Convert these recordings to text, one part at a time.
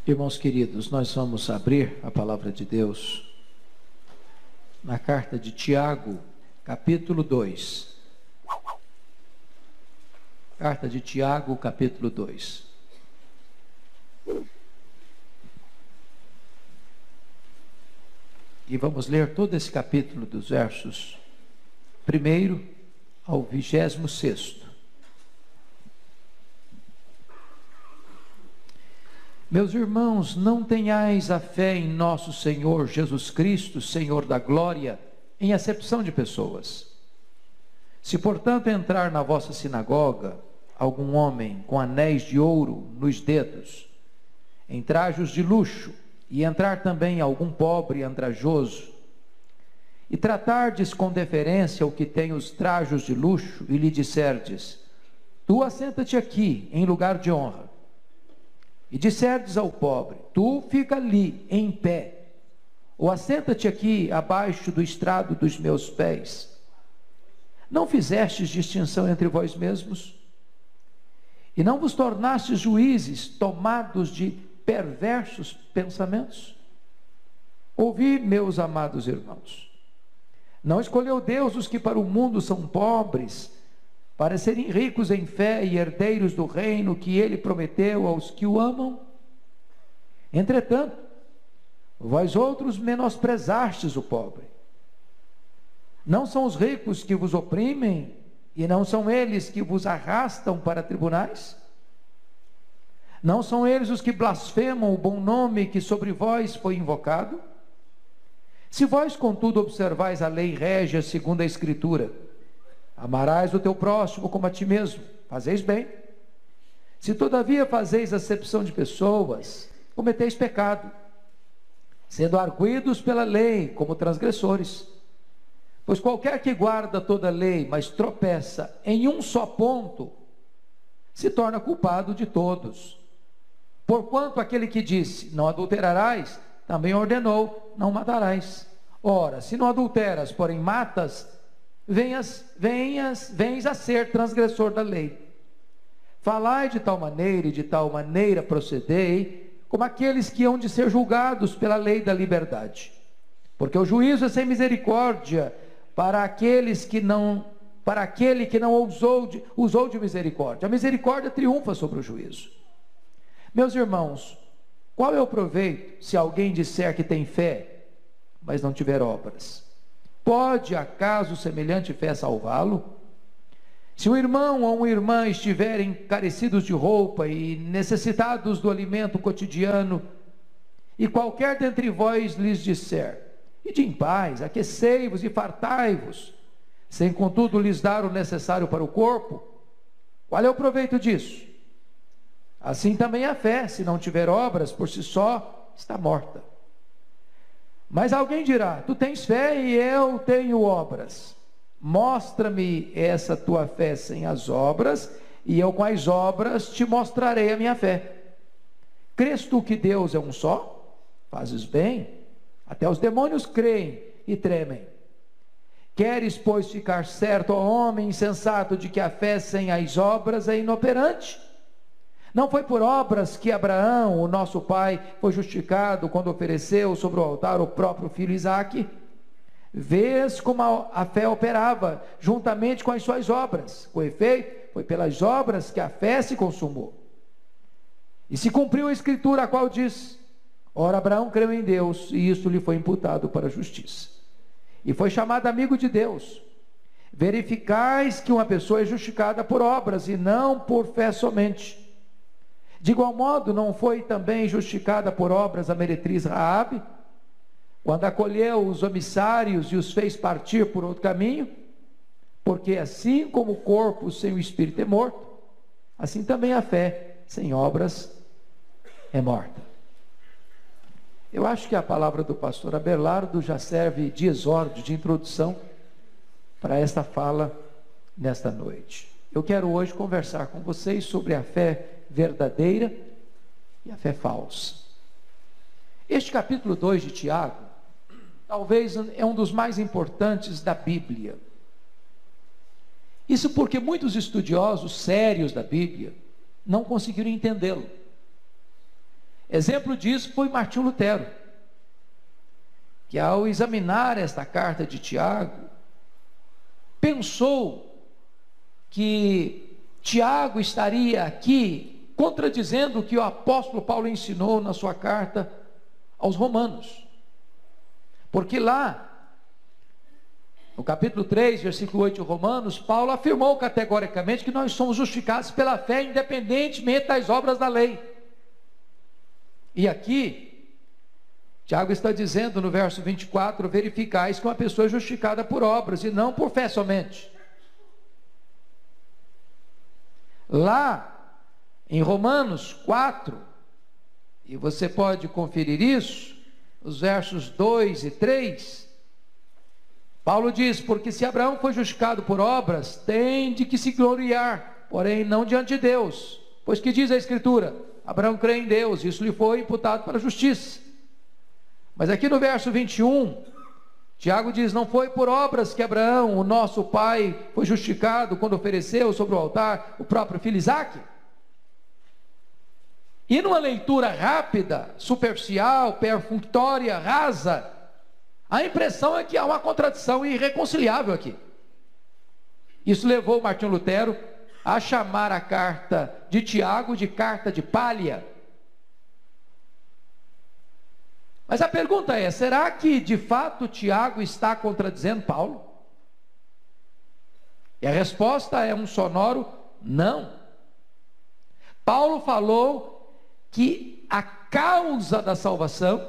Irmãos queridos, nós vamos abrir a palavra de Deus na carta de Tiago, capítulo 2. Carta de Tiago, capítulo 2. E vamos ler todo esse capítulo dos versos 1 ao 26º. Meus irmãos, não tenhais a fé em nosso Senhor Jesus Cristo, Senhor da glória, em acepção de pessoas. Se, portanto, entrar na vossa sinagoga algum homem com anéis de ouro nos dedos, em trajos de luxo, e entrar também algum pobre andrajoso, e tratardes com deferência o que tem os trajos de luxo, e lhe disserdes: tu assenta-te aqui, em lugar de honra. E disserdes ao pobre: tu fica ali, em pé, ou assenta-te aqui, abaixo do estrado dos meus pés. Não fizestes distinção entre vós mesmos? E não vos tornastes juízes, tomados de perversos pensamentos? Ouvi, meus amados irmãos, não escolheu Deus os que para o mundo são pobres, para serem ricos em fé e herdeiros do reino que ele prometeu aos que o amam? Entretanto, vós outros menosprezastes o pobre. Não são os ricos que vos oprimem, e não são eles que vos arrastam para tribunais? Não são eles os que blasfemam o bom nome que sobre vós foi invocado? Se vós, contudo, observais a lei régia segundo a Escritura: amarás o teu próximo como a ti mesmo, fazeis bem. Se todavia fazeis acepção de pessoas, cometeis pecado, sendo arguidos pela lei como transgressores. Pois qualquer que guarda toda a lei, mas tropeça em um só ponto, se torna culpado de todos. Porquanto aquele que disse: não adulterarás, também ordenou: não matarás. Ora, se não adulteras, porém matas, vens a ser transgressor da lei. Falai de tal maneira e de tal maneira procedei, como aqueles que hão de ser julgados pela lei da liberdade. Porque o juízo é sem misericórdia para aquele que não usou de misericórdia. A misericórdia triunfa sobre o juízo. Meus irmãos, qual é o proveito se alguém disser que tem fé, mas não tiver obras? Pode acaso semelhante fé salvá-lo? Se um irmão ou uma irmã estiverem carecidos de roupa e necessitados do alimento cotidiano, e qualquer dentre vós lhes disser: ide em paz, aquecei-vos e fartai-vos, sem contudo lhes dar o necessário para o corpo, qual é o proveito disso? Assim também a fé, se não tiver obras, por si só está morta. Mas alguém dirá: tu tens fé e eu tenho obras. Mostra-me essa tua fé sem as obras, e eu com as obras te mostrarei a minha fé. Crês tu que Deus é um só? Fazes bem. Até os demônios creem e tremem. Queres, pois, ficar certo, ó homem insensato, de que a fé sem as obras é inoperante? Não foi por obras que Abraão, o nosso pai, foi justificado quando ofereceu sobre o altar o próprio filho Isaque? Vês como a fé operava juntamente com as suas obras. Com efeito, foi pelas obras que a fé se consumou. E se cumpriu a Escritura, a qual diz: ora, Abraão creu em Deus, e isto lhe foi imputado para a justiça. E foi chamado amigo de Deus. Verificais que uma pessoa é justificada por obras, e não por fé somente. De igual modo, não foi também justificada por obras a meretriz Raabe, quando acolheu os emissários e os fez partir por outro caminho? Porque assim como o corpo sem o espírito é morto, assim também a fé sem obras é morta. Eu acho que a palavra do pastor Abelardo já serve de exórdio, de introdução para esta fala nesta noite. Eu quero hoje conversar com vocês sobre a fé verdadeira e a fé falsa. Este capítulo 2 de Tiago, talvez é um dos mais importantes da Bíblia. Isso porque muitos estudiosos sérios da Bíblia não conseguiram entendê-lo. Exemplo disso foi Martinho Lutero, que ao examinar esta carta de Tiago, pensou que Tiago estaria aqui contradizendo o que o apóstolo Paulo ensinou na sua carta aos Romanos. Porque lá, no capítulo 3, versículo 8 de Romanos, Paulo afirmou categoricamente que nós somos justificados pela fé, independentemente das obras da lei. E aqui, Tiago está dizendo no verso 24: verificais que uma pessoa é justificada por obras e não por fé somente. Lá, em Romanos 4, e você pode conferir isso, os versos 2 e 3, Paulo diz: porque se Abraão foi justificado por obras, tem de que se gloriar, porém não diante de Deus, pois que diz a Escritura: Abraão crê em Deus, isso lhe foi imputado para a justiça. Mas aqui no verso 21, Tiago diz: não foi por obras que Abraão, o nosso pai, foi justificado quando ofereceu sobre o altar o próprio filho Isaque. E numa leitura rápida, superficial, perfunctória, rasa, a impressão é que há uma contradição irreconciliável aqui. Isso levou Martinho Lutero a chamar a carta de Tiago de carta de palha. Mas a pergunta é: será que de fato Tiago está contradizendo Paulo? E a resposta é um sonoro não. Paulo falou que a causa da salvação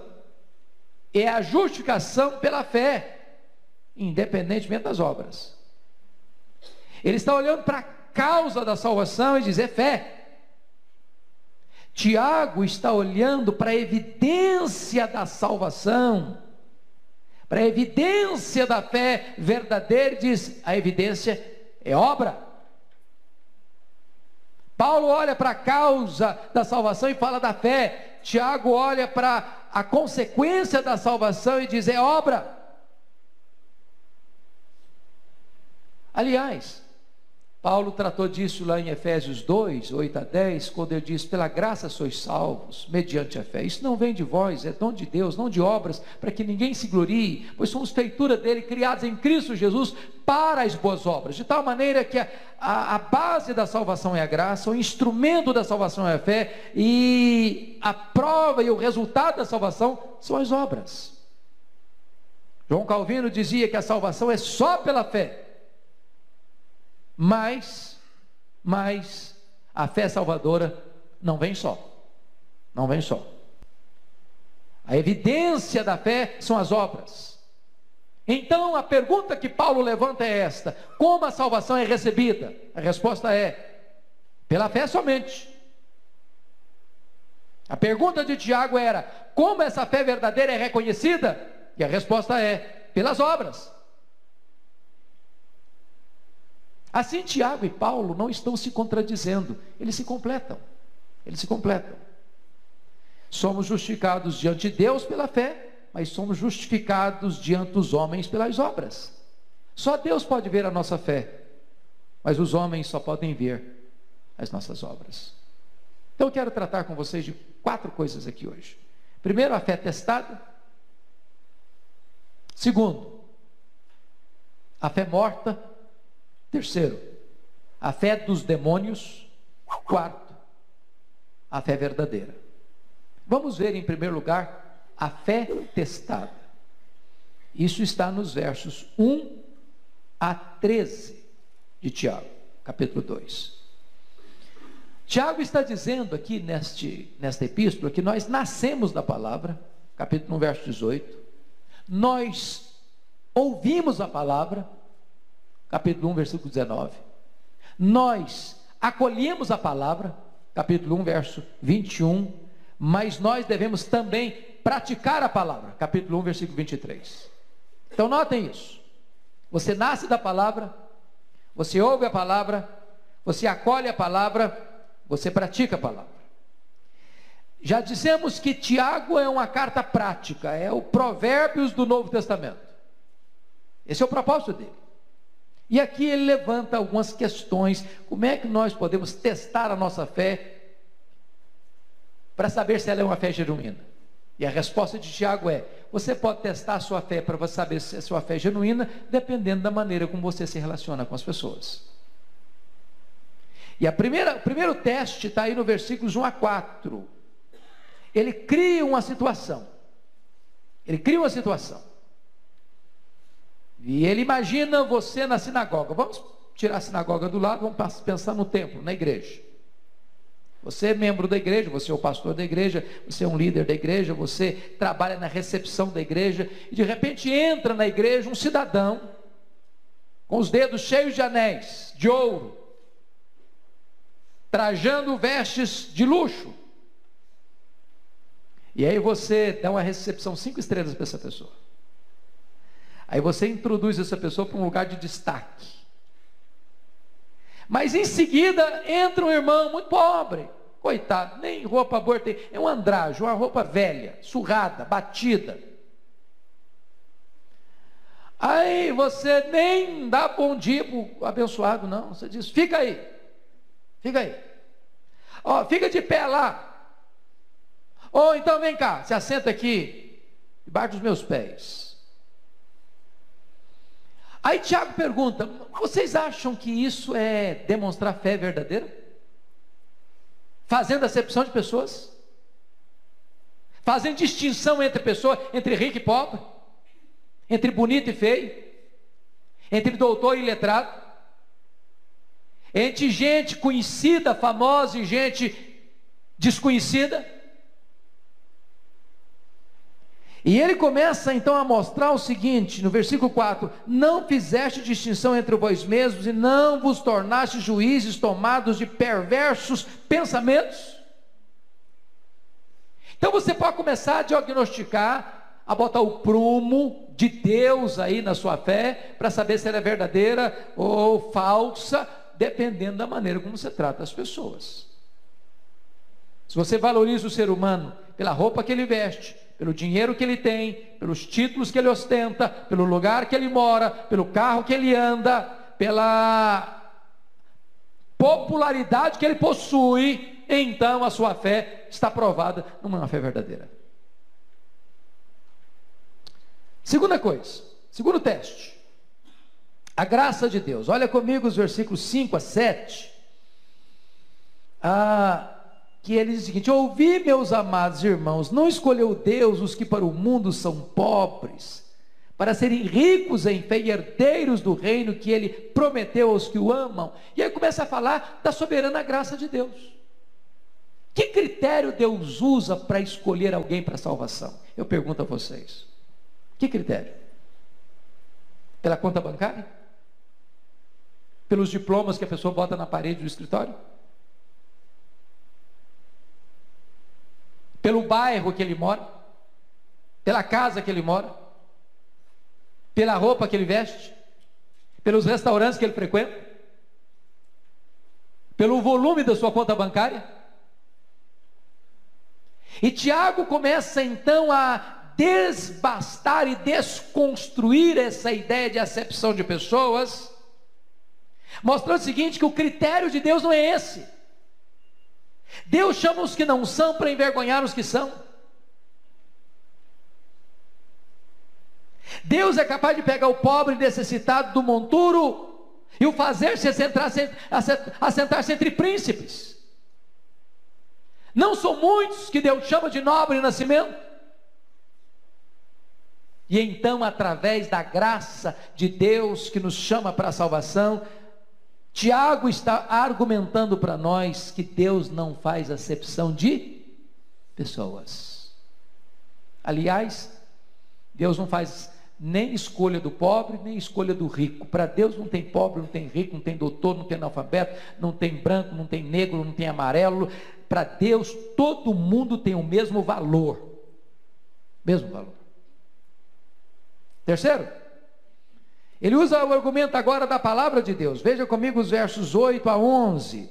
é a justificação pela fé, independentemente das obras. Ele está olhando para a causa da salvação e diz: é fé. Tiago está olhando para a evidência da salvação, para a evidência da fé verdadeira, e diz: a evidência é obra. Paulo olha para a causa da salvação e fala da fé. Tiago olha para a consequência da salvação e diz: é obra. Aliás, Paulo tratou disso lá em Efésios 2, 8 a 10, quando ele diz: pela graça sois salvos, mediante a fé. Isso não vem de vós, é dom de Deus, não de obras, para que ninguém se glorie, pois somos feitura dele, criados em Cristo Jesus para as boas obras. De tal maneira que a base da salvação é a graça, o instrumento da salvação é a fé, e a prova e o resultado da salvação são as obras. João Calvino dizia que a salvação é só pela fé. Mas a fé salvadora não vem só. Não vem só. A evidência da fé são as obras. Então a pergunta que Paulo levanta é esta: como a salvação é recebida? A resposta é: pela fé somente. A pergunta de Tiago era: como essa fé verdadeira é reconhecida? E a resposta é: pelas obras. Assim, Tiago e Paulo não estão se contradizendo, eles se completam. Eles se completam. Somos justificados diante de Deus pela fé, mas somos justificados diante dos homens pelas obras. Só Deus pode ver a nossa fé, mas os homens só podem ver as nossas obras. Então eu quero tratar com vocês de 4 coisas aqui hoje. Primeiro, a fé testada. Segundo, a fé morta. Terceiro, a fé dos demônios. Quarto, a fé verdadeira. Vamos ver em primeiro lugar a fé testada. Isso está nos versos 1 a 13 de Tiago, capítulo 2. Tiago está dizendo aqui nesta epístola que nós nascemos da palavra, capítulo 1, verso 18. Nós ouvimos a palavra, capítulo 1, versículo 19. Nós acolhemos a palavra, capítulo 1, verso 21. Mas nós devemos também praticar a palavra, capítulo 1, versículo 23. Então notem isso. Você nasce da palavra, você ouve a palavra, você acolhe a palavra, você pratica a palavra. Já dissemos que Tiago é uma carta prática, é o Provérbios do Novo Testamento. Esse é o propósito dele. E aqui ele levanta algumas questões. Como é que nós podemos testar a nossa fé? para saber se ela é uma fé genuína? E a resposta de Tiago é: você pode testar a sua fé para você saber se a sua fé é genuína, dependendo da maneira como você se relaciona com as pessoas. E o primeiro teste está aí no versículos 1 a 4. Ele cria uma situação. E ele imagina você na sinagoga. Vamos tirar a sinagoga do lado, vamos pensar no templo, na igreja. Você é membro da igreja, você é o pastor da igreja, você é um líder da igreja, você trabalha na recepção da igreja, e de repente entra na igreja um cidadão, com os dedos cheios de anéis, de ouro, trajando vestes de luxo. E aí você dá uma recepção 5 estrelas para essa pessoa. Aí você introduz essa pessoa para um lugar de destaque. Mas em seguida entra um irmão muito pobre, coitado, nem roupa boa tem, é um andrajo, uma roupa velha, surrada, batida. Aí você nem dá bom dia para o abençoado, não. Você diz: fica aí, ó, fica de pé lá, ou então vem cá, se assenta aqui debaixo dos meus pés. Aí Tiago pergunta: vocês acham que isso é demonstrar fé verdadeira? Fazendo acepção de pessoas? Fazendo distinção entre pessoas, entre rico e pobre? Entre bonito e feio? Entre doutor e letrado? Entre gente conhecida, famosa e gente desconhecida? E ele começa então a mostrar o seguinte, no versículo 4: não fizeste distinção entre vós mesmos e não vos tornaste juízes tomados de perversos pensamentos. Então você pode começar a diagnosticar, a botar o prumo de Deus aí na sua fé, para saber se ela é verdadeira ou falsa, dependendo da maneira como você trata as pessoas. Se você valoriza o ser humano pela roupa que ele veste, pelo dinheiro que ele tem, pelos títulos que ele ostenta, pelo lugar que ele mora, pelo carro que ele anda, pela popularidade que ele possui, então a sua fé está provada, não é uma fé verdadeira. Segunda coisa, segundo teste, a graça de Deus. Olha comigo os versículos 5 a 7. Que ele diz o seguinte: ouvi, meus amados irmãos, não escolheu Deus os que para o mundo são pobres, para serem ricos em fé e herdeiros do reino que ele prometeu aos que o amam. E aí começa a falar da soberana graça de Deus. Que critério Deus usa para escolher alguém para a salvação? Eu pergunto a vocês: que critério? Pela conta bancária? Pelos diplomas que a pessoa bota na parede do escritório? Pelo bairro que ele mora? Pela casa que ele mora? Pela roupa que ele veste? Pelos restaurantes que ele frequenta? Pelo volume da sua conta bancária? E Tiago começa então a desbastar e desconstruir essa ideia de acepção de pessoas, mostrando o seguinte: que o critério de Deus não é esse. Deus chama os que não são para envergonhar os que são. Deus é capaz de pegar o pobre necessitado do monturo e o fazer se assentar-se entre príncipes. Não são muitos que Deus chama de nobre nascimento. E então, através da graça de Deus que nos chama para a salvação, Tiago está argumentando para nós que Deus não faz acepção de pessoas. Aliás, Deus não faz nem escolha do pobre, nem escolha do rico. Para Deus não tem pobre, não tem rico, não tem doutor, não tem analfabeto, não tem branco, não tem negro, não tem amarelo. Para Deus todo mundo tem o mesmo valor. Mesmo valor. Terceiro, ele usa o argumento agora da palavra de Deus. Veja comigo os versos 8 a 11.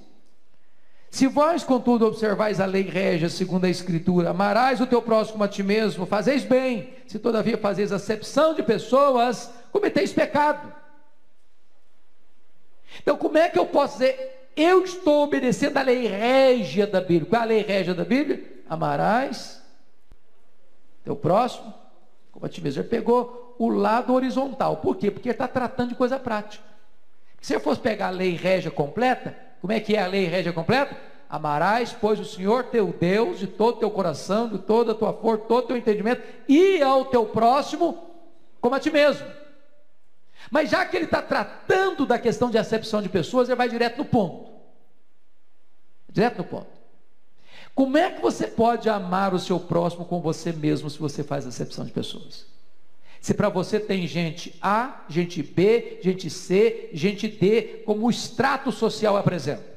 Se vós, contudo, observais a lei régia segundo a Escritura, amarás o teu próximo a ti mesmo, fazeis bem. Se todavia fazeis acepção de pessoas, cometeis pecado. Então, como é que eu posso dizer: eu estou obedecendo a lei régia da Bíblia? Qual é a lei régia da Bíblia? Amarás teu próximo como a ti mesmo. Ele pegou o lado horizontal. Por quê? Porque ele está tratando de coisa prática. Se eu fosse pegar a lei régia completa, como é que é a lei régia completa? Amarás, pois, o Senhor teu Deus de todo o teu coração, de toda a tua força, todo o teu entendimento, e ao teu próximo como a ti mesmo. Mas já que ele está tratando da questão de acepção de pessoas, ele vai direto no ponto. Direto no ponto. Como é que você pode amar o seu próximo com você mesmo se você faz acepção de pessoas? Se para você tem gente A, gente B, gente C, gente D, como o extrato social apresenta.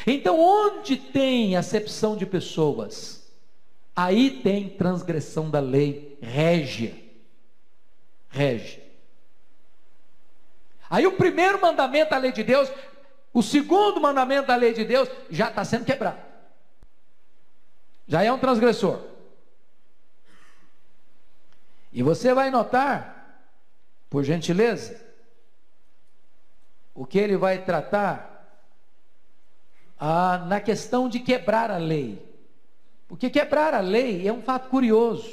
Então, onde tem acepção de pessoas, aí tem transgressão da lei régia. Régia. Aí o primeiro mandamento da lei de Deus, o segundo mandamento da lei de Deus, já está sendo quebrado. Já é um transgressor. E você vai notar, por gentileza, o que ele vai tratar na questão de quebrar a lei. Porque quebrar a lei é um fato curioso.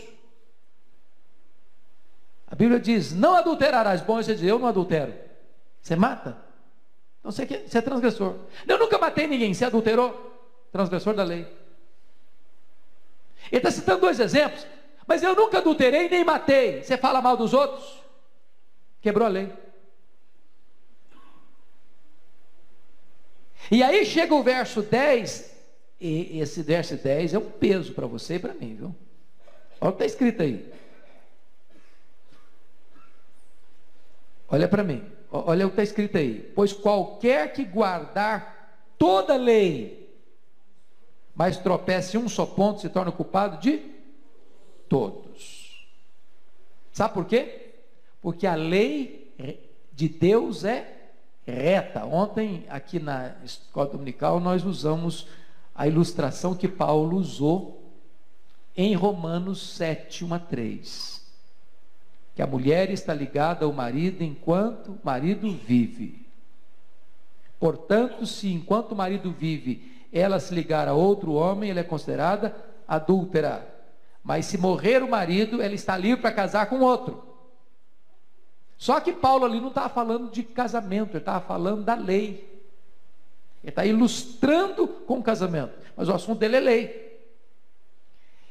A Bíblia diz, não adulterarás. Bom, você diz, eu não adultero. Você mata? Então você é transgressor. Eu nunca matei ninguém. Você adulterou? Transgressor da lei. Ele está citando dois exemplos. Mas eu nunca adulterei nem matei. Você fala mal dos outros? Quebrou a lei. E aí chega o verso 10, e esse verso 10 é um peso para você e para mim, viu? Olha o que está escrito aí. Olha para mim, olha o que está escrito aí. Pois qualquer que guardar toda a lei, mas tropece um só ponto, se torna culpado de todos. Sabe por quê? Porque a lei de Deus é reta. Ontem, aqui na escola dominical, nós usamos a ilustração que Paulo usou em Romanos 7, 1 a 3. Que a mulher está ligada ao marido enquanto o marido vive. Portanto, se enquanto o marido vive, ela se ligar a outro homem, ela é considerada adúltera. Mas se morrer o marido, ela está livre para casar com outro. Só que Paulo ali não estava falando de casamento, ele estava falando da lei. Ele está ilustrando com o casamento, mas o assunto dele é lei.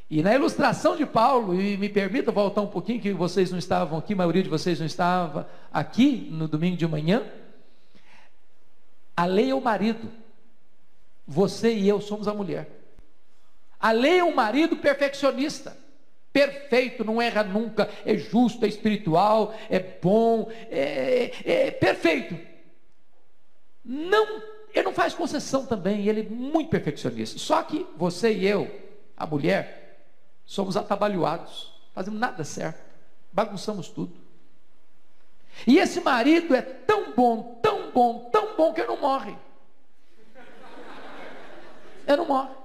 E na ilustração de Paulo, e me permita voltar um pouquinho, que vocês não estavam aqui, a maioria de vocês não estava aqui no domingo de manhã. A lei é o marido, você e eu somos a mulher. A lei é um marido perfeccionista. Perfeito, não erra nunca, é justo, é espiritual, é bom, é perfeito. Não, ele não faz concessão também, ele é muito perfeccionista. Só que você e eu, a mulher, somos atabalhoados, fazemos nada certo, bagunçamos tudo. E esse marido é tão bom, tão bom, tão bom que ele não morre. Ele não morre.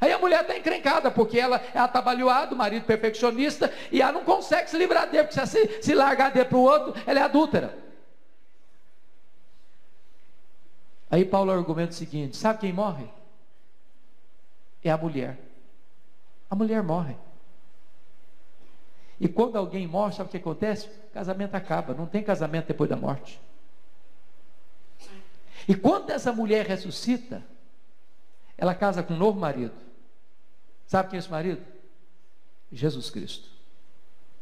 Aí a mulher está encrencada, porque ela é atabalhoada, o marido perfeccionista, e ela não consegue se livrar dele, porque se largar dele para o outro, ela é adúltera. Aí Paulo argumenta o seguinte, sabe quem morre? É a mulher. A mulher morre. E quando alguém morre, sabe o que acontece? O casamento acaba, não tem casamento depois da morte. E quando essa mulher ressuscita, ela casa com um novo marido. Sabe quem é esse marido? Jesus Cristo.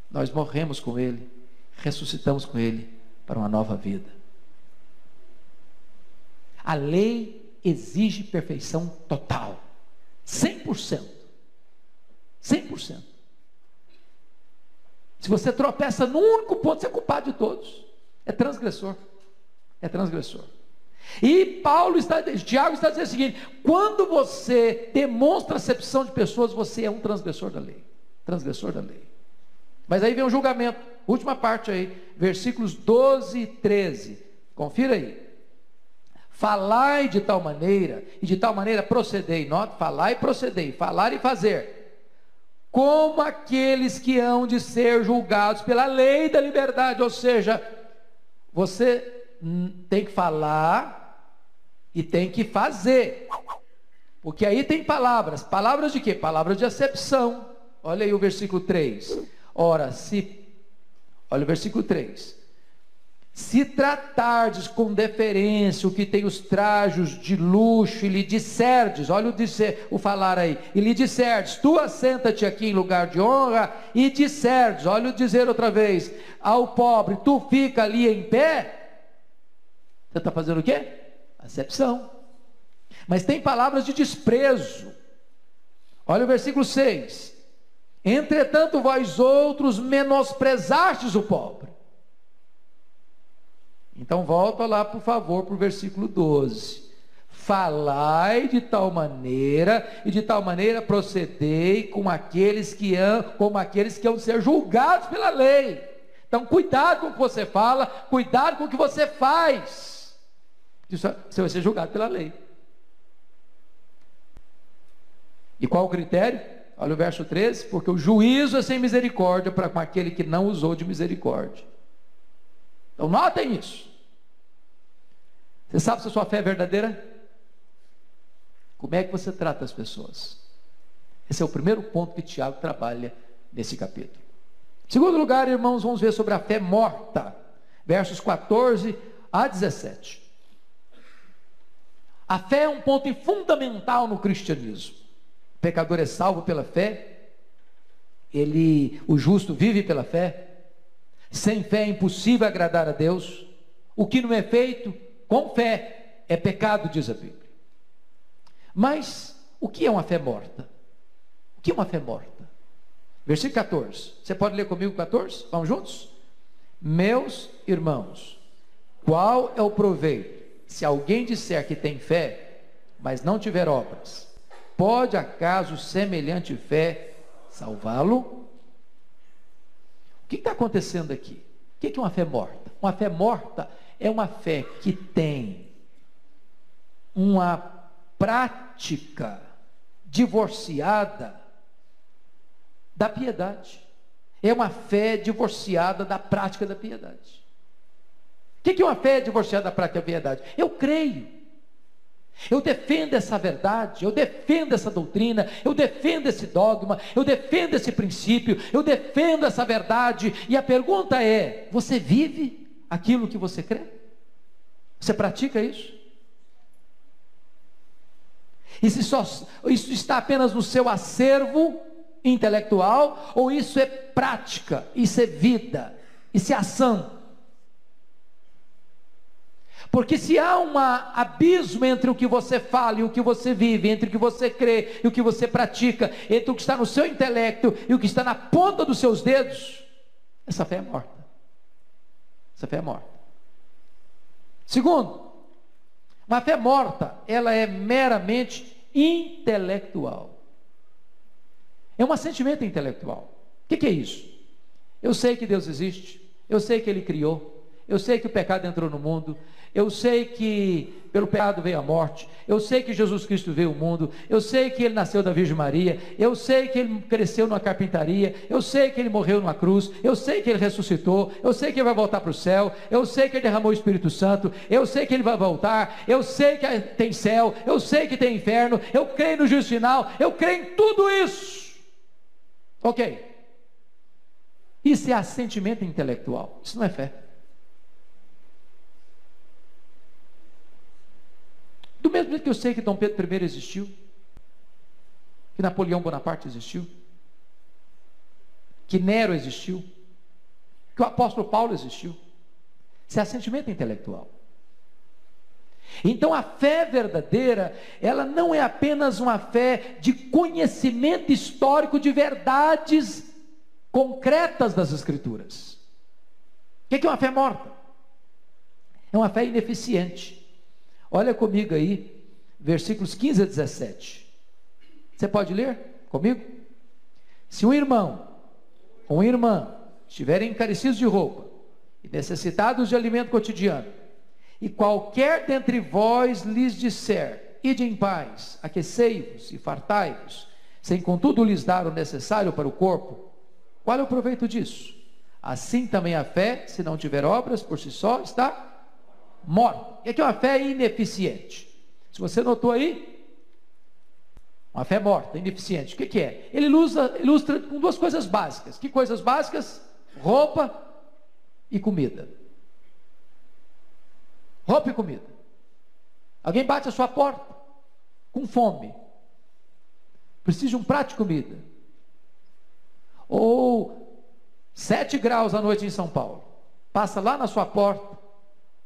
Nós morremos com Ele, ressuscitamos com Ele para uma nova vida. A lei exige perfeição total, 100%. 100%. Se você tropeça num único ponto, você é culpado de todos. É transgressor. É transgressor. E Tiago está dizendo o seguinte: quando você demonstra acepção de pessoas, você é um transgressor da lei. Transgressor da lei. Mas aí vem o julgamento, última parte aí, versículos 12 e 13. Confira aí. Falai de tal maneira, e de tal maneira procedei. Nota, falai e procedei, falar e fazer, como aqueles que hão de ser julgados pela lei da liberdade. Ou seja, você tem que falar e tem que fazer. Porque aí tem palavras. Palavras de quê? Palavras de acepção. Olha aí o versículo 3. Ora, olha o versículo 3. Se tratardes com deferência o que tem os trajos de luxo e lhe disserdes, olha o falar aí, e lhe disserdes, tu assenta-te aqui em lugar de honra, e disserdes, olha o dizer outra vez, ao pobre, tu fica ali em pé, você está fazendo o quê? Acepção. Mas tem palavras de desprezo. Olha o versículo 6. Entretanto, vós outros menosprezastes o pobre. Então, volta lá, por favor, para o versículo 12. Falai de tal maneira, e de tal maneira procedei como aqueles que hão de ser julgados pela lei. Então, cuidado com o que você fala, cuidado com o que você faz. Você vai ser julgado pela lei. E qual o critério? Olha o verso 13, porque o juízo é sem misericórdia para com aquele que não usou de misericórdia. Então notem isso. Você sabe se a sua fé é verdadeira? Como é que você trata as pessoas? Esse é o primeiro ponto que Tiago trabalha nesse capítulo. Em segundo lugar, irmãos, vamos ver sobre a fé morta. Versos 14 a 17. A fé é um ponto fundamental no cristianismo. O pecador é salvo pela fé, o justo vive pela fé, sem fé é impossível agradar a Deus, o que não é feito com fé é pecado, diz a Bíblia. Mas, o que é uma fé morta? O que é uma fé morta? Versículo 14, você pode ler comigo 14? Vamos juntos? Meus irmãos, qual é o proveito, se alguém disser que tem fé, mas não tiver obras? Pode acaso semelhante fé salvá-lo? O que está acontecendo aqui? O que é uma fé morta? Uma fé morta é uma fé que tem uma prática divorciada da piedade. É uma fé divorciada da prática da piedade. O que é uma fé divorciada da prática da piedade? Eu creio. Eu defendo essa verdade, eu defendo essa doutrina, eu defendo esse dogma, eu defendo esse princípio, eu defendo essa verdade, e a pergunta é, você vive aquilo que você crê? Você pratica isso? E se isso está apenas no seu acervo intelectual, ou isso é prática, isso é vida, isso é ação? Porque se há um abismo entre o que você fala e o que você vive, entre o que você crê e o que você pratica, entre o que está no seu intelecto e o que está na ponta dos seus dedos, essa fé é morta. Essa fé é morta. Segundo, uma fé morta, ela é meramente intelectual. É um assentimento intelectual. O que é isso? Eu sei que Deus existe, eu sei que Ele criou, eu sei que o pecado entrou no mundo, eu sei que pelo pecado veio a morte, eu sei que Jesus Cristo veio ao mundo, eu sei que Ele nasceu da Virgem Maria, eu sei que Ele cresceu numa carpintaria, eu sei que Ele morreu numa cruz, eu sei que Ele ressuscitou, eu sei que Ele vai voltar para o céu, eu sei que Ele derramou o Espírito Santo, eu sei que Ele vai voltar, eu sei que tem céu, eu sei que tem inferno, eu creio no juízo final, eu creio em tudo isso. Ok. Isso é assentimento intelectual, isso não é fé. Do mesmo jeito que eu sei que Dom Pedro I existiu, que Napoleão Bonaparte existiu, que Nero existiu, que o apóstolo Paulo existiu. Isso é assentimento intelectual. Então a fé verdadeira, ela não é apenas uma fé de conhecimento histórico de verdades concretas das Escrituras. O que é uma fé morta? É uma fé ineficiente. Olha comigo aí, versículos 15 a 17. Você pode ler comigo? Se um irmão ou uma irmã estiverem encarecidos de roupa e necessitados de alimento cotidiano, e qualquer dentre vós lhes disser, ide em paz, aquecei-vos e fartai-vos, sem contudo lhes dar o necessário para o corpo, qual é o proveito disso? Assim também a fé, se não tiver obras, por si só, está morta. O que é uma fé ineficiente? Se você notou aí, uma fé morta, ineficiente. O que é? Ele ilustra com duas coisas básicas. Que coisas básicas? Roupa e comida. Roupa e comida. Alguém bate a sua porta com fome, precisa de um prato de comida, ou 7 graus à noite em São Paulo, passa lá na sua porta,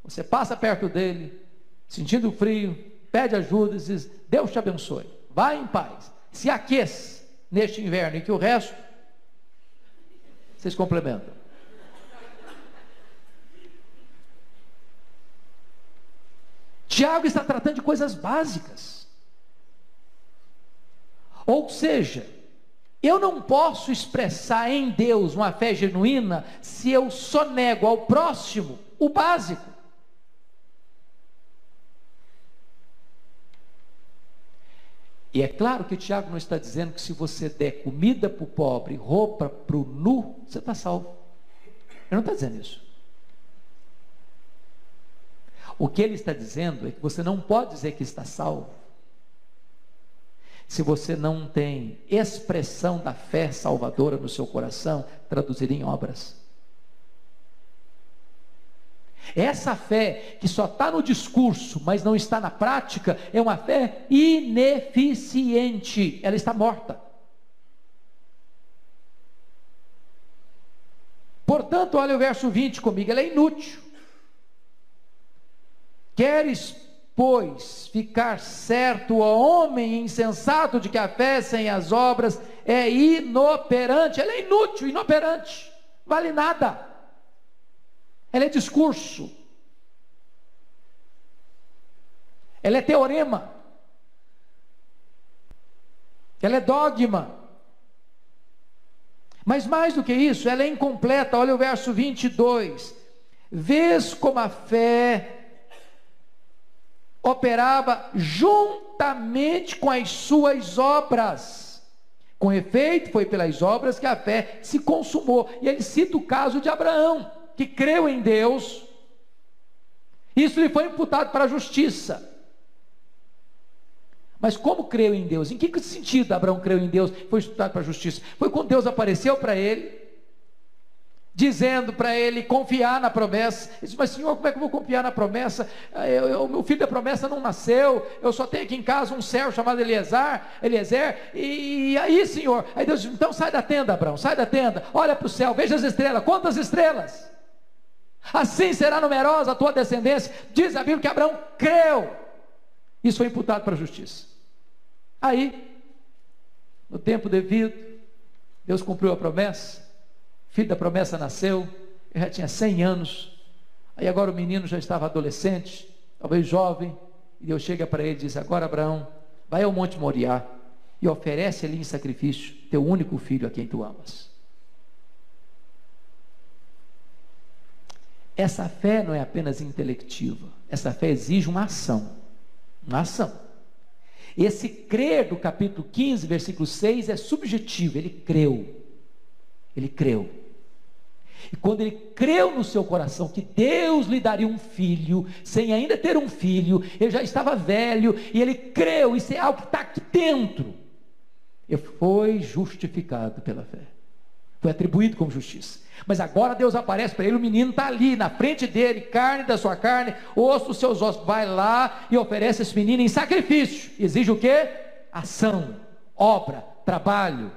você passa perto dele, sentindo frio, pede ajuda e diz: Deus te abençoe, vá em paz, se aqueça neste inverno, e que o resto vocês complementam. Tiago está tratando de coisas básicas. Ou seja, eu não posso expressar em Deus uma fé genuína se eu só nego ao próximo o básico. E é claro que Tiago não está dizendo que se você der comida para o pobre, roupa para o nu, você está salvo. Ele não está dizendo isso. O que ele está dizendo é que você não pode dizer que está salvo se você não tem expressão da fé salvadora no seu coração, traduzir em obras. Essa fé que só está no discurso, mas não está na prática, é uma fé ineficiente, ela está morta. Portanto, olha o verso 20 comigo, ela é inútil. Queres, pois, ficar certo, ó homem insensato, de que a fé sem as obras é inoperante. Ela é inútil, inoperante, vale nada. Ela é discurso, ela é teorema, ela é dogma. Mas mais do que isso, ela é incompleta. Olha o verso 22. Vês como a fé operava juntamente com as suas obras. Com efeito, foi pelas obras que a fé se consumou. E ele cita o caso de Abraão, que creu em Deus. Isso lhe foi imputado para a justiça. Mas como creu em Deus? Em que sentido Abraão creu em Deus e foi imputado para a justiça? Foi quando Deus apareceu para ele, dizendo para ele confiar na promessa. Ele disse: mas Senhor, como é que eu vou confiar na promessa? Meu filho da promessa não nasceu, eu só tenho aqui em casa um servo chamado Eliezer, e aí Senhor, aí Deus disse: então sai da tenda, Abraão, sai da tenda, olha para o céu, veja as estrelas, quantas estrelas? Assim será numerosa a tua descendência. Diz a Bíblia que Abraão creu, isso foi imputado para a justiça. Aí, no tempo devido, Deus cumpriu a promessa. O filho da promessa nasceu, ele já tinha 100 anos, aí agora o menino já estava adolescente, talvez jovem, e Deus chega para ele e diz: agora Abraão, vai ao Monte Moriá, e oferece ali em sacrifício, teu único filho a quem tu amas. Essa fé não é apenas intelectiva, essa fé exige uma ação, esse crer do capítulo 15, versículo 6, é subjetivo, ele creu, e quando ele creu no seu coração que Deus lhe daria um filho, sem ainda ter um filho, ele já estava velho, e ele creu, isso é algo que está aqui dentro, ele foi justificado pela fé, foi atribuído como justiça. Mas agora Deus aparece para ele, o menino está ali, na frente dele, carne da sua carne, osso dos seus ossos, vai lá e oferece esse menino em sacrifício. Exige o quê? Ação, obra, trabalho.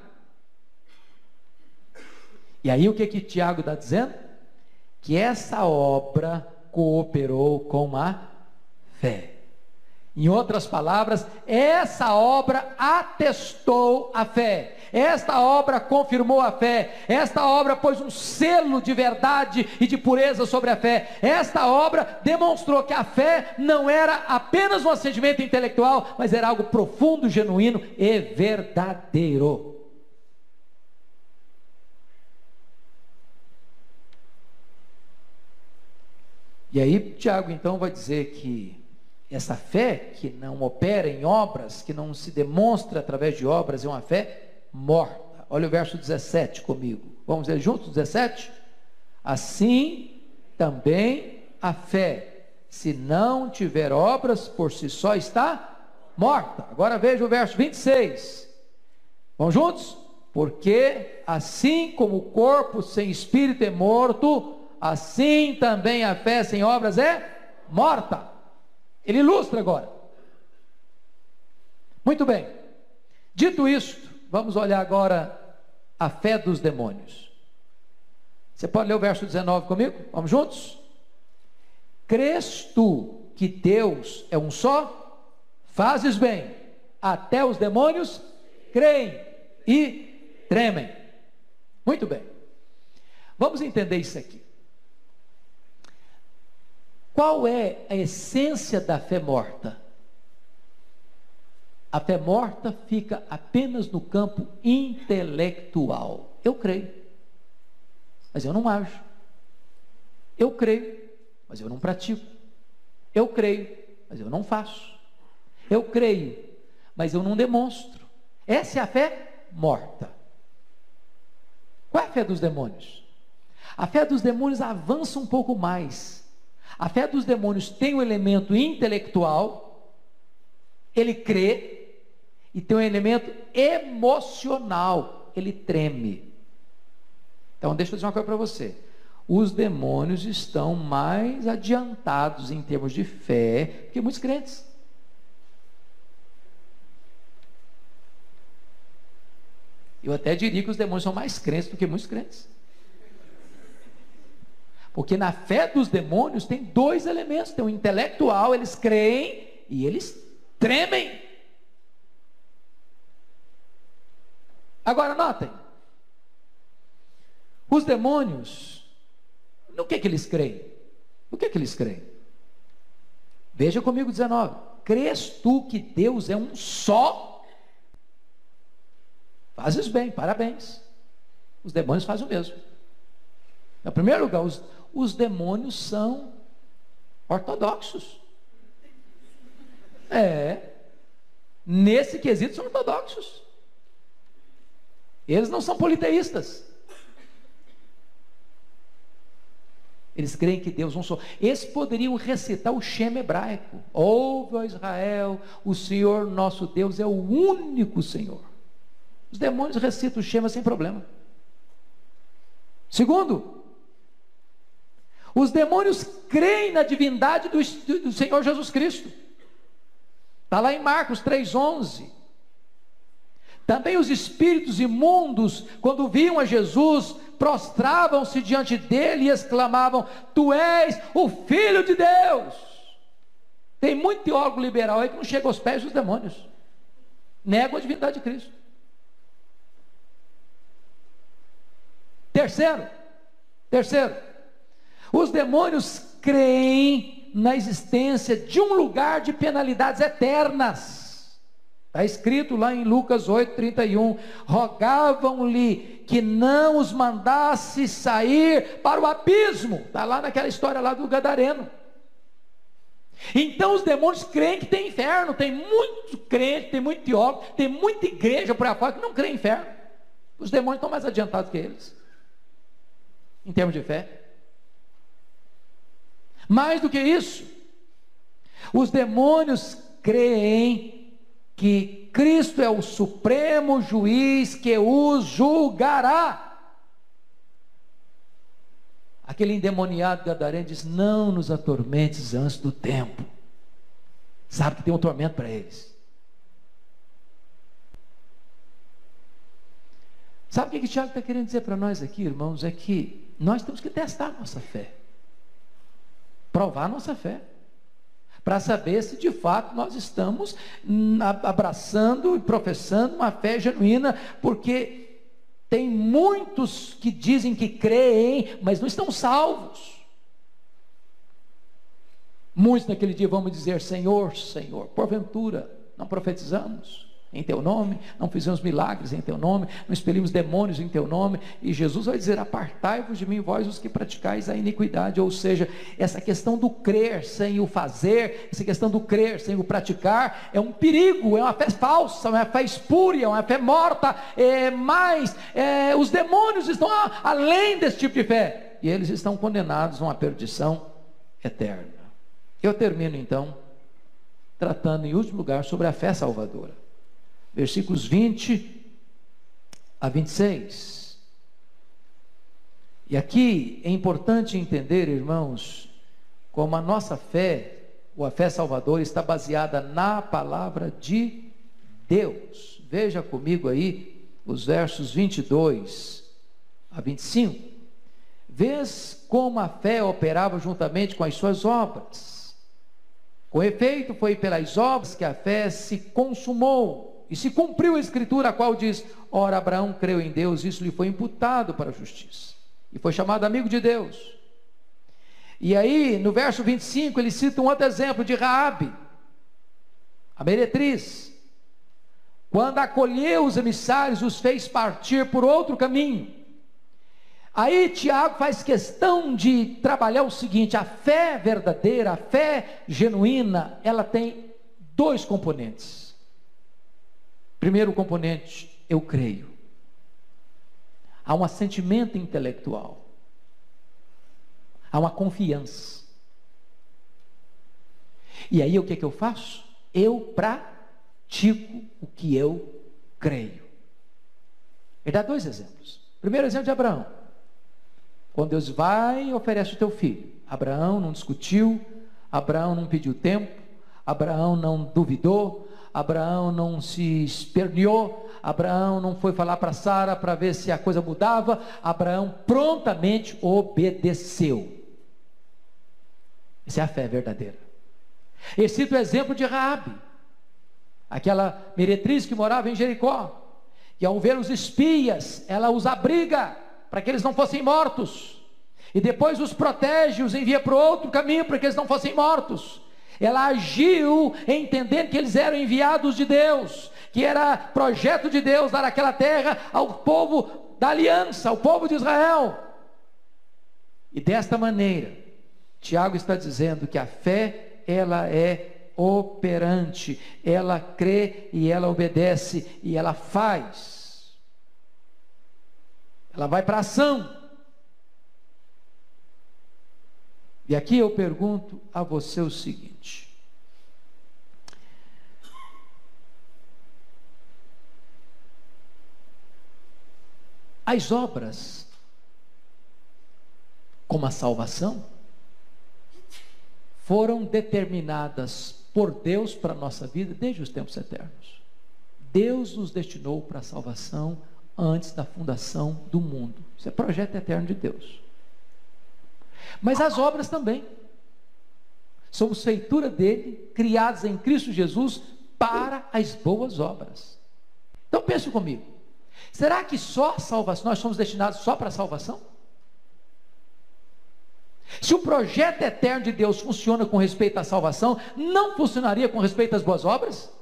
E aí o que Tiago está dizendo? Que essa obra cooperou com a fé. Em outras palavras, essa obra atestou a fé, esta obra confirmou a fé, esta obra pôs um selo de verdade e de pureza sobre a fé, esta obra demonstrou que a fé não era apenas um assentimento intelectual, mas era algo profundo, genuíno e verdadeiro. E aí Tiago então vai dizer que essa fé que não opera em obras, que não se demonstra através de obras, é uma fé morta. Olha o verso 17 comigo. Vamos ler juntos, 17? Assim também a fé, se não tiver obras, por si só está morta. Agora veja o verso 26. Vamos juntos? Porque assim como o corpo sem espírito é morto, assim também a fé sem obras é morta. Ele ilustra agora. Muito bem. Dito isto, vamos olhar agora a fé dos demônios. Você pode ler o verso 19 comigo? Vamos juntos? Crês tu que Deus é um só? Fazes bem. Até os demônios creem e tremem. Muito bem. Vamos entender isso aqui. Qual é a essência da fé morta? A fé morta fica apenas no campo intelectual. Eu creio, mas eu não ajo. Eu creio, mas eu não pratico. Eu creio, mas eu não faço. Eu creio, mas eu não demonstro. Essa é a fé morta. Qual é a fé dos demônios? A fé dos demônios avança um pouco mais. A fé dos demônios tem um elemento intelectual, ele crê, e tem um elemento emocional, ele treme. Então deixa eu dizer uma coisa para você. Os demônios estão mais adiantados em termos de fé que muitos crentes. Eu até diria que os demônios são mais crentes do que muitos crentes. Porque na fé dos demônios tem dois elementos. Tem o intelectual, eles creem e eles tremem. Agora notem. Os demônios, no que eles creem? O que eles creem? Veja comigo 19. Crês tu que Deus é um só? Fazes bem, parabéns. Os demônios fazem o mesmo. Em primeiro lugar, os demônios são ortodoxos. Nesse quesito são ortodoxos. Eles não são politeístas. Eles creem que Deus é um só. Eles poderiam recitar o Shema hebraico. Ouve, ó Israel, o Senhor nosso Deus é o único Senhor. Os demônios recitam o Shema sem problema. Segundo, os demônios creem na divindade do Senhor Jesus Cristo. Está lá em Marcos 3,11. Também os espíritos imundos, quando viam a Jesus, prostravam-se diante dele e exclamavam: Tu és o Filho de Deus. Tem muito teólogo liberal aí que não chega aos pés dos demônios. Negam a divindade de Cristo. Terceiro, os demônios creem na existência de um lugar de penalidades eternas. Está escrito lá em Lucas 8,31, rogavam-lhe que não os mandasse sair para o abismo. Está lá naquela história lá do Gadareno. Então os demônios creem que tem inferno. Tem muito crente, tem muito teólogo, tem muita igreja por aí fora que não crê em inferno. Os demônios estão mais adiantados que eles, em termos de fé. Mais do que isso, os demônios creem que Cristo é o supremo juiz que os julgará. Aquele endemoniado gadareno diz: não nos atormentes antes do tempo. Sabe que tem um tormento para eles. Sabe o que Tiago está querendo dizer para nós aqui, irmãos? É que nós temos que testar a nossa fé, provar a nossa fé, para saber se de fato nós estamos abraçando e professando uma fé genuína, porque tem muitos que dizem que creem, mas não estão salvos. Muitos naquele dia vão me dizer: Senhor, Senhor, porventura não profetizamos em teu nome, não fizemos milagres em teu nome, não expelimos demônios em teu nome? E Jesus vai dizer: apartai-vos de mim, vós os que praticais a iniquidade. Ou seja, essa questão do crer sem o fazer, essa questão do crer sem o praticar, é um perigo, é uma fé falsa, é uma fé espúria, é uma fé morta. Mas os demônios estão além desse tipo de fé, e eles estão condenados a uma perdição eterna. Eu termino então, tratando em último lugar sobre a fé salvadora. Versículos 20 a 26. E aqui é importante entender, irmãos, como a nossa fé, ou a fé salvadora, está baseada na palavra de Deus. Veja comigo aí os versos 22 a 25. Vês como a fé operava juntamente com as suas obras. Com efeito, foi pelas obras que a fé se consumou, e se cumpriu a escritura, a qual diz: ora, Abraão creu em Deus, isso lhe foi imputado para a justiça, e foi chamado amigo de Deus. E aí, no verso 25, ele cita um outro exemplo de Raabe, a meretriz. Quando acolheu os emissários, os fez partir por outro caminho. Aí Tiago faz questão de trabalhar o seguinte: a fé verdadeira, a fé genuína, ela tem dois componentes. Primeiro componente, eu creio. Há um assentimento intelectual. Há uma confiança. E aí o que eu faço? Eu pratico o que eu creio. Ele dá dois exemplos. Primeiro exemplo de Abraão. Quando Deus vai e oferece o teu filho, Abraão não discutiu, Abraão não pediu tempo, Abraão não duvidou, Abraão não se esperneou, Abraão não foi falar para Sara para ver se a coisa mudava, Abraão prontamente obedeceu. Essa é a fé verdadeira. Eu cito o exemplo de Raabe, aquela meretriz que morava em Jericó, e ao ver os espias, ela os abriga para que eles não fossem mortos, e depois os protege, os envia para outro caminho para que eles não fossem mortos. Ela agiu entendendo que eles eram enviados de Deus, que era projeto de Deus dar aquela terra ao povo da aliança, ao povo de Israel. E desta maneira, Tiago está dizendo que a fé, ela é operante, ela crê e ela obedece e ela faz. Ela vai para a ação. E aqui eu pergunto a você o seguinte: as obras, como a salvação, foram determinadas por Deus para a nossa vida desde os tempos eternos. Deus nos destinou para a salvação antes da fundação do mundo. Isso é projeto eterno de Deus. Mas as obras também. Somos feitura dele, criados em Cristo Jesus para as boas obras. Então pense comigo. Será que só a salvação, nós somos destinados só para a salvação? Se o projeto eterno de Deus funciona com respeito à salvação, não funcionaria com respeito às boas obras?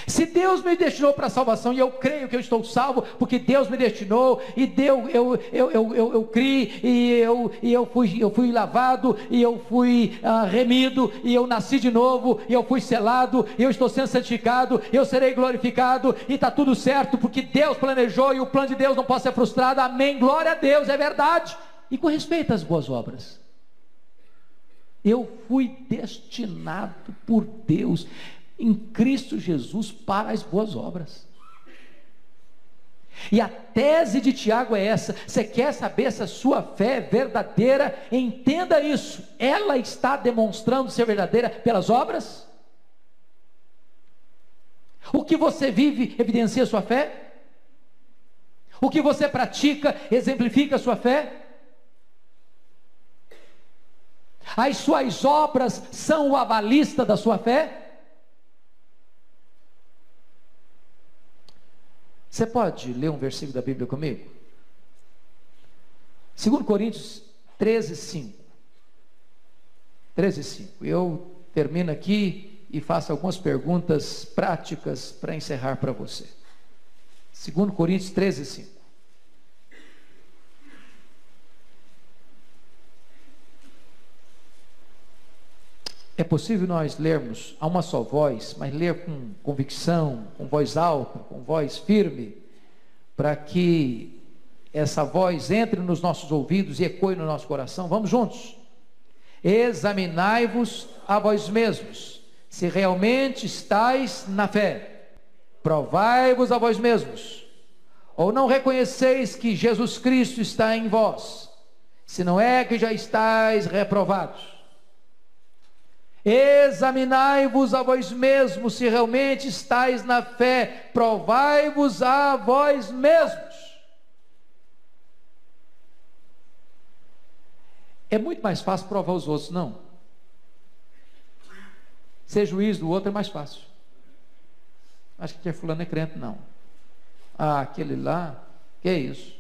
Se Deus me destinou para a salvação, e eu creio que eu estou salvo, porque Deus me destinou, e eu criei, e eu fui lavado, e eu fui remido, e eu nasci de novo, e eu fui selado, e eu estou sendo santificado, eu serei glorificado, e está tudo certo, porque Deus planejou, e o plano de Deus não pode ser frustrado, amém, glória a Deus, é verdade. E com respeito às boas obras, eu fui destinado por Deus, em Cristo Jesus, para as boas obras. E a tese de Tiago é essa: você quer saber se a sua fé é verdadeira? Entenda isso, ela está demonstrando ser verdadeira pelas obras? O que você vive evidencia a sua fé? O que você pratica exemplifica a sua fé? As suas obras são o avalista da sua fé? Você pode ler um versículo da Bíblia comigo? 2 Coríntios 13:5. 13:5. Eu termino aqui e faço algumas perguntas práticas para encerrar para você. 2 Coríntios 13:5. É possível nós lermos a uma só voz, mas ler com convicção, com voz alta, com voz firme, para que essa voz entre nos nossos ouvidos e ecoe no nosso coração? Vamos juntos. Examinai-vos a vós mesmos, se realmente estáis na fé. Provai-vos a vós mesmos. Ou não reconheceis que Jesus Cristo está em vós, se não é que já estáis reprovados? Examinai-vos a vós mesmos, se realmente estáis na fé. Provai-vos a vós mesmos. É muito mais fácil provar os outros, não? Ser juiz do outro é mais fácil. Acho que fulano é crente, não. Ah, aquele lá, que é isso?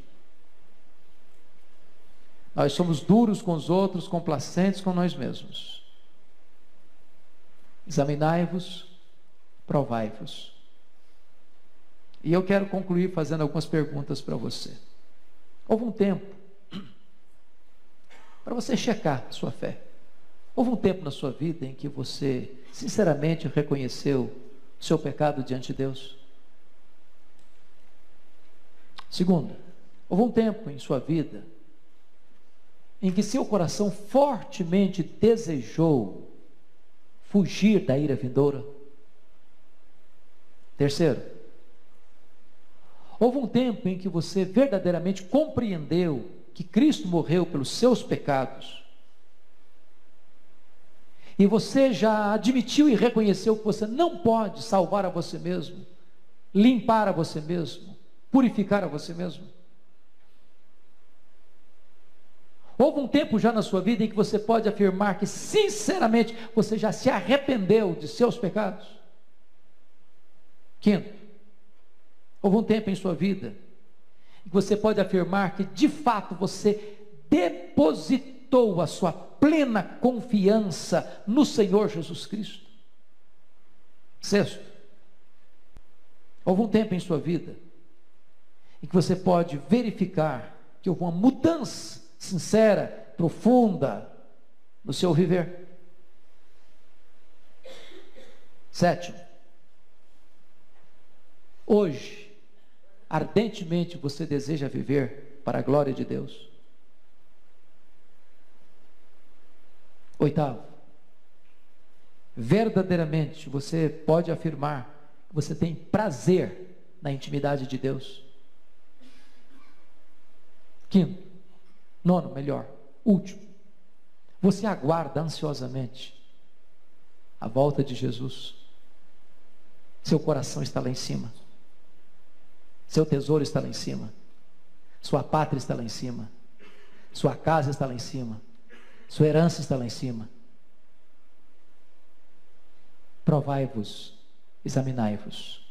Nós somos duros com os outros, complacentes com nós mesmos. Examinai-vos, provai-vos. E eu quero concluir fazendo algumas perguntas para você. Houve um tempo para você checar a sua fé. Houve um tempo na sua vida em que você sinceramente reconheceu o seu pecado diante de Deus? Segundo, houve um tempo em sua vida em que seu coração fortemente desejou fugir da ira vindoura? Terceiro, houve um tempo em que você verdadeiramente compreendeu que Cristo morreu pelos seus pecados, e você já admitiu e reconheceu que você não pode salvar a você mesmo, limpar a você mesmo, purificar a você mesmo? Houve um tempo já na sua vida em que você pode afirmar que sinceramente você já se arrependeu de seus pecados? Quinto, houve um tempo em sua vida em que você pode afirmar que de fato você depositou a sua plena confiança no Senhor Jesus Cristo? Sexto, houve um tempo em sua vida em que você pode verificar que houve uma mudança sincera, profunda no seu viver? Sétimo, hoje ardentemente você deseja viver para a glória de Deus? Oitavo, verdadeiramente você pode afirmar que você tem prazer na intimidade de Deus? Quinto, nono, melhor, último, você aguarda ansiosamente a volta de Jesus? Seu coração está lá em cima, seu tesouro está lá em cima, sua pátria está lá em cima, sua casa está lá em cima, sua herança está lá em cima. Provai-vos, examinai-vos.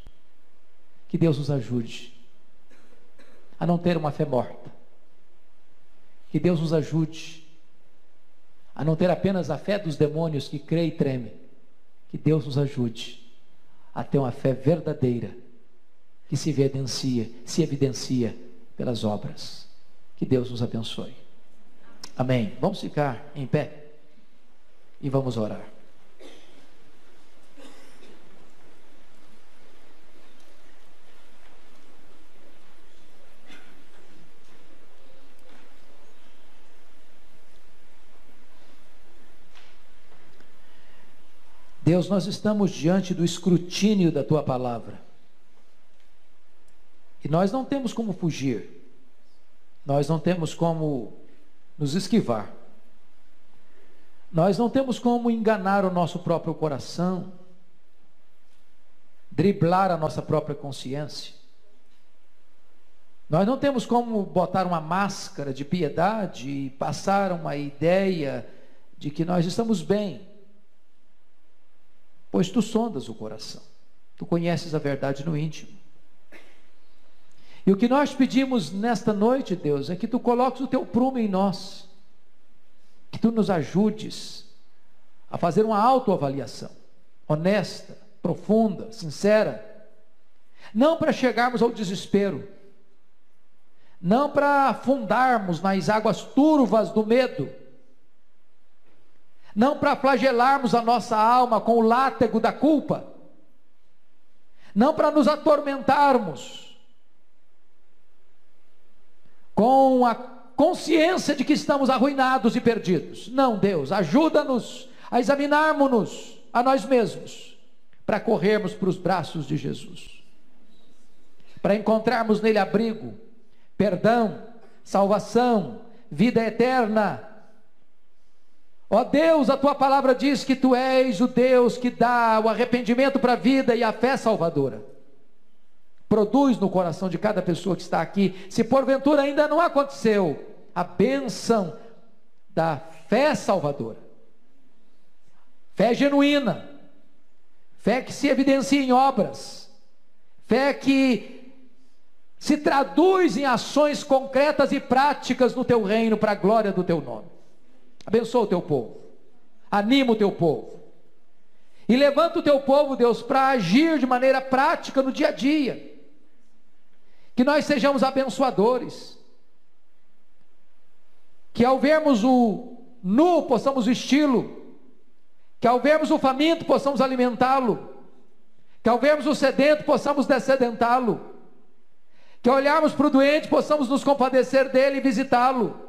Que Deus nos ajude a não ter uma fé morta. Que Deus nos ajude a não ter apenas a fé dos demônios que crê e treme. Que Deus nos ajude a ter uma fé verdadeira, que se evidencia pelas obras. Que Deus nos abençoe. Amém. Vamos ficar em pé e vamos orar. Deus, nós estamos diante do escrutínio da Tua palavra. E nós não temos como fugir. Nós não temos como nos esquivar. Nós não temos como enganar o nosso próprio coração, driblar a nossa própria consciência. Nós não temos como botar uma máscara de piedade e passar uma ideia de que nós estamos bem. Pois tu sondas o coração, tu conheces a verdade no íntimo. E o que nós pedimos nesta noite, Deus, é que tu coloques o teu prumo em nós, que tu nos ajudes a fazer uma autoavaliação, honesta, profunda, sincera, não para chegarmos ao desespero, não para afundarmos nas águas turvas do medo, não para flagelarmos a nossa alma com o látego da culpa, não para nos atormentarmos com a consciência de que estamos arruinados e perdidos. Não, Deus, ajuda-nos a examinarmos-nos a nós mesmos, para corrermos para os braços de Jesus, para encontrarmos nele abrigo, perdão, salvação, vida eterna. Ó Deus, a tua palavra diz que tu és o Deus que dá o arrependimento para a vida e a fé salvadora. Produz no coração de cada pessoa que está aqui, se porventura ainda não aconteceu, a bênção da fé salvadora, fé genuína, fé que se evidencia em obras, fé que se traduz em ações concretas e práticas no teu reino, para a glória do teu nome. Abençoa o teu povo, anima o teu povo, e levanta o teu povo, Deus, para agir de maneira prática no dia a dia, que nós sejamos abençoadores, que ao vermos o nu possamos vesti-lo, que ao vermos o faminto possamos alimentá-lo, que ao vermos o sedento possamos dessedentá-lo, que ao olharmos para o doente possamos nos compadecer dele e visitá-lo,